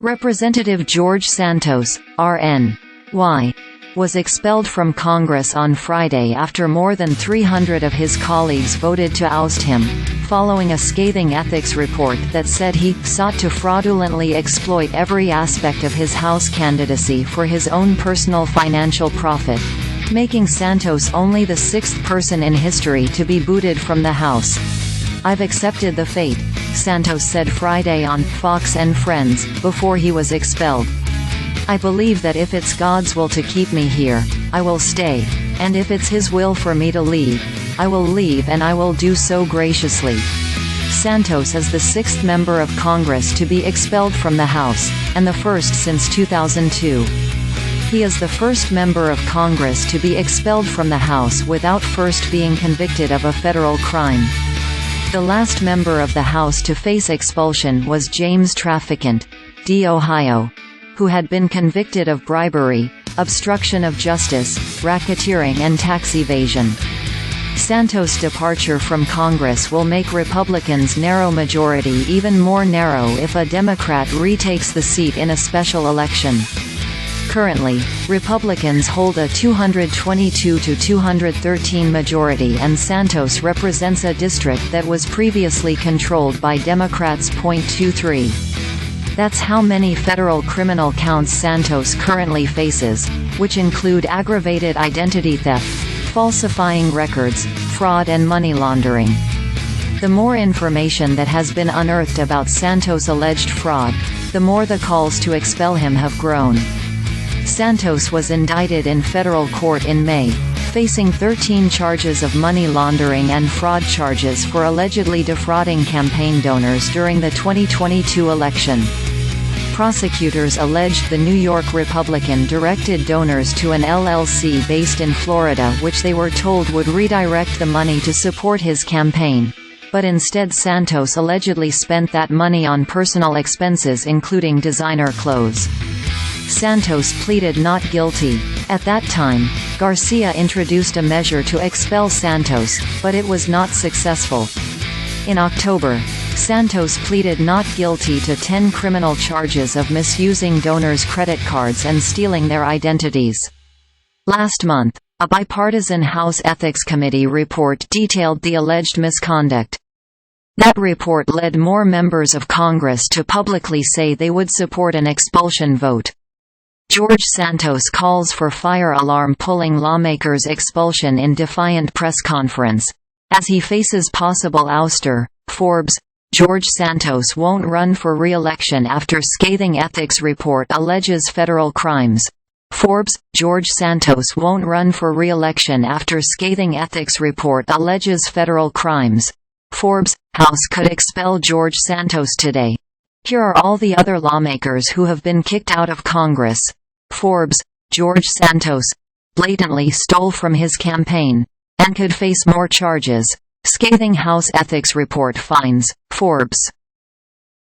Representative George Santos, RN.Y., was expelled from Congress on Friday after more than 300 of his colleagues voted to oust him, following a scathing ethics report that said he sought to fraudulently exploit every aspect of his House candidacy for his own personal financial profit, making Santos only the sixth person in history to be booted from the House. "I've accepted the fate," Santos said Friday on Fox and Friends, before he was expelled. "I believe that if it's God's will to keep me here, I will stay, and if it's His will for me to leave, I will leave, and I will do so graciously." Santos is the sixth member of Congress to be expelled from the House, and the first since 2002. He is the first member of Congress to be expelled from the House without first being convicted of a federal crime. The last member of the House to face expulsion was James Traficant, D. Ohio, who had been convicted of bribery, obstruction of justice, racketeering and tax evasion. Santos' departure from Congress will make Republicans' narrow majority even more narrow if a Democrat retakes the seat in a special election. Currently, Republicans hold a 222 to 213 majority, and Santos represents a district that was previously controlled by Democrats. 23. That's how many federal criminal counts Santos currently faces, which include aggravated identity theft, falsifying records, fraud and money laundering. The more information that has been unearthed about Santos' alleged fraud, the more the calls to expel him have grown. Santos was indicted in federal court in May, facing 13 charges of money laundering and fraud charges for allegedly defrauding campaign donors during the 2022 election. Prosecutors alleged the New York Republican directed donors to an LLC based in Florida, which they were told would redirect the money to support his campaign. But instead Santos allegedly spent that money on personal expenses including designer clothes. Santos pleaded not guilty. At that time, Garcia introduced a measure to expel Santos, but it was not successful. In October, Santos pleaded not guilty to 10 criminal charges of misusing donors' credit cards and stealing their identities. Last month, a bipartisan House Ethics Committee report detailed the alleged misconduct. That report led more members of Congress to publicly say they would support an expulsion vote. George Santos calls for fire alarm pulling Lawmaker's expulsion in Defiant press conference. As he faces possible ouster, Forbes, George Santos won't run for re-election after scathing ethics report alleges federal crimes. Forbes, George Santos won't run for re-election after scathing ethics report alleges federal crimes. Forbes, House could expel George Santos today. Here are all the other lawmakers who have been kicked out of Congress. Forbes, George Santos blatantly stole from his campaign and could face more charges. Scathing House ethics report finds. Forbes.